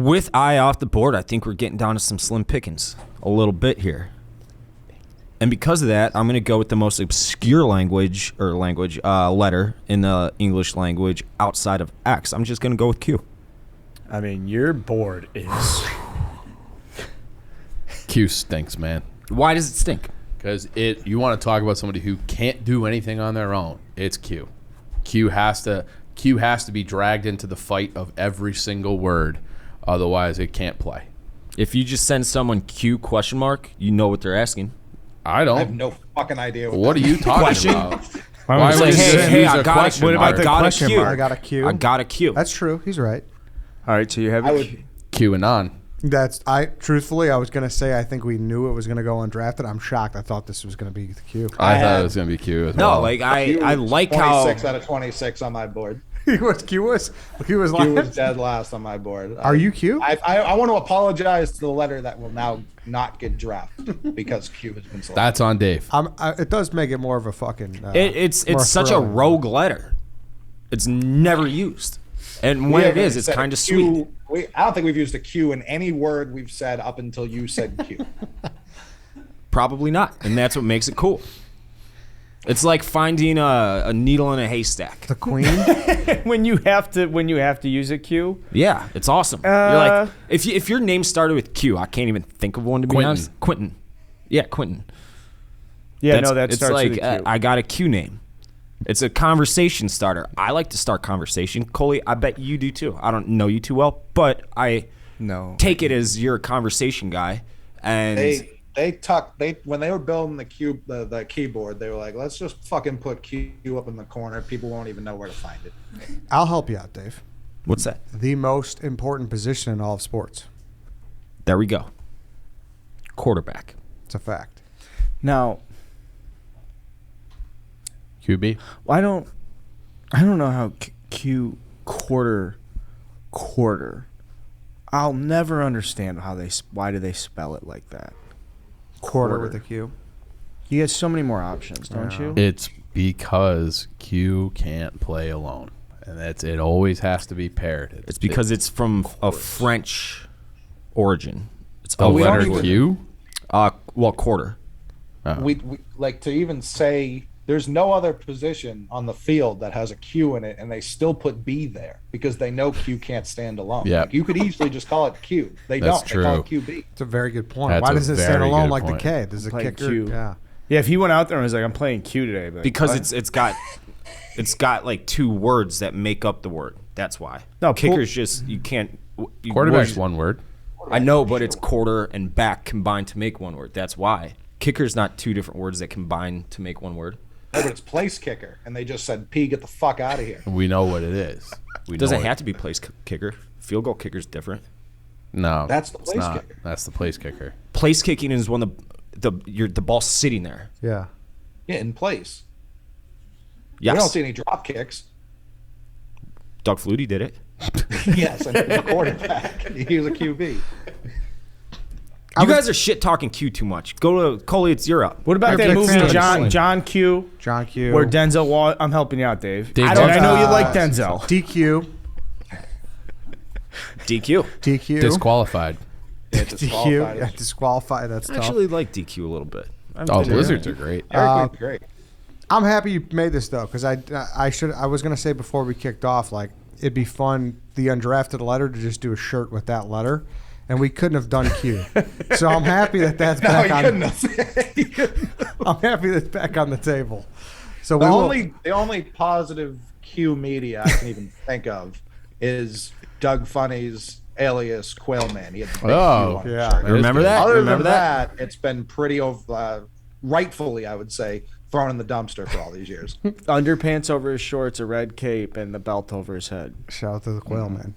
with I off the board, I think we're getting down to some slim pickings a little bit here. And because of that, I'm going to go with the most obscure letter in the English language outside of X. I'm just going to go with Q. I mean, your board is... Q stinks, man. Why does it stink? Because you want to talk about somebody who can't do anything on their own. It's Q. Q has to be dragged into the fight of every single word. Otherwise, it can't play. If you just send someone Q ? You know what they're asking. I don't. I have no fucking idea. What are you talking about? Why It's like, hey, I got a What about the question mark? I got a Q. I got a Q. That's true. He's right. All right, so you have Q and on. Truthfully, I was gonna say I think we knew it was gonna go undrafted. I'm shocked. I thought this was gonna be the Q. I thought it was gonna be Q as well. No, like I like how 26 out of 26 on my board. Q was Q was dead last on my board. Are you Q? I want to apologize to the letter that will now not get drafted because Q has been selected. That's on Dave. It does make it more of a fucking. it's such a rogue letter. It's never used, and when it is, it's kind of sweet. I don't think we've used a Q in any word we've said up until you said Q. Probably not, and that's what makes it cool. It's like finding a needle in a haystack. The queen. when you have to use a Q. Yeah, it's awesome. You're like if your name started with Q, I can't even think of one to be honest. Quentin. Yeah, Quentin. Yeah, that it's starts like with a Q. I got a Q name. It's a conversation starter. I like to start conversation. Coley, I bet you do too. I don't know you too well, but I take it as you're a conversation guy. And when they were building the keyboard, they were like, let's just fucking put Q up in the corner. People won't even know where to find it. I'll help you out, Dave. What's that? The most important position in all of sports. There we go. Quarterback. It's a fact. Now, QB. I don't know how Q quarter. I'll never understand why do they spell it like that. Quarter with a Q. You get so many more options, don't you? It's because Q can't play alone, and it always has to be paired. It's because it's from a French origin. It's the letter Q. Well, quarter. We like to even say there's no other position on the field that has a Q in it, and they still put B there because they know Q can't stand alone. Yeah, like you could easily just call it Q. They That's don't. true. They call it QB. It's a very good point. That's Why does it stand very alone good like point. the K? Does the Playing kicker? Q. Yeah. Yeah, if he went out there and was like, I'm playing Q today. Like, Because what? it's got like two words that make up the word. That's why. No, kicker's just you can't. Quarterback's one word. I know, but it's quarter and back combined to make one word. That's why. Kicker's not two different words that combine to make one word. No, but it's place kicker, and they just said, "P, get the fuck out of here." We know what it is. It doesn't have to be place kicker. Field goal kicker's different. No, That's the place not. kicker. That's the place kicker. Place kicking is when the ball's sitting there. Yeah. Yeah, in place. Yes. We don't see any drop kicks. Doug Flutie did it. Yes, and the quarterback. He was a QB. You guys are shit talking Q too much. Go to Coley. It's Europe. What about that movie, John Q? John Q. Where Denzel was. I'm helping you out, Dave. Dave I know you like Denzel. DQ. DQ. DQ. Disqualified. Yeah, DQ. Yeah, disqualified. That's I tough. actually like DQ a little bit. Oh, Blizzards are great. Eric was great. I'm happy you made this though, because I was gonna say before we kicked off, like it'd be fun the undrafted letter to just do a shirt with that letter, and we couldn't have done Q. So I'm happy that that's No, back you on. couldn't have. I'm happy that's back on the table. So The only positive Q media I can even think of is Doug Funny's alias Quailman. He had the big Q on his yeah. shirt. Remember that? Other Remember than that? it's been pretty rightfully, I would say, thrown in the dumpster for all these years. Underpants over his shorts, a red cape, and the belt over his head. Shout out to the Quail Man.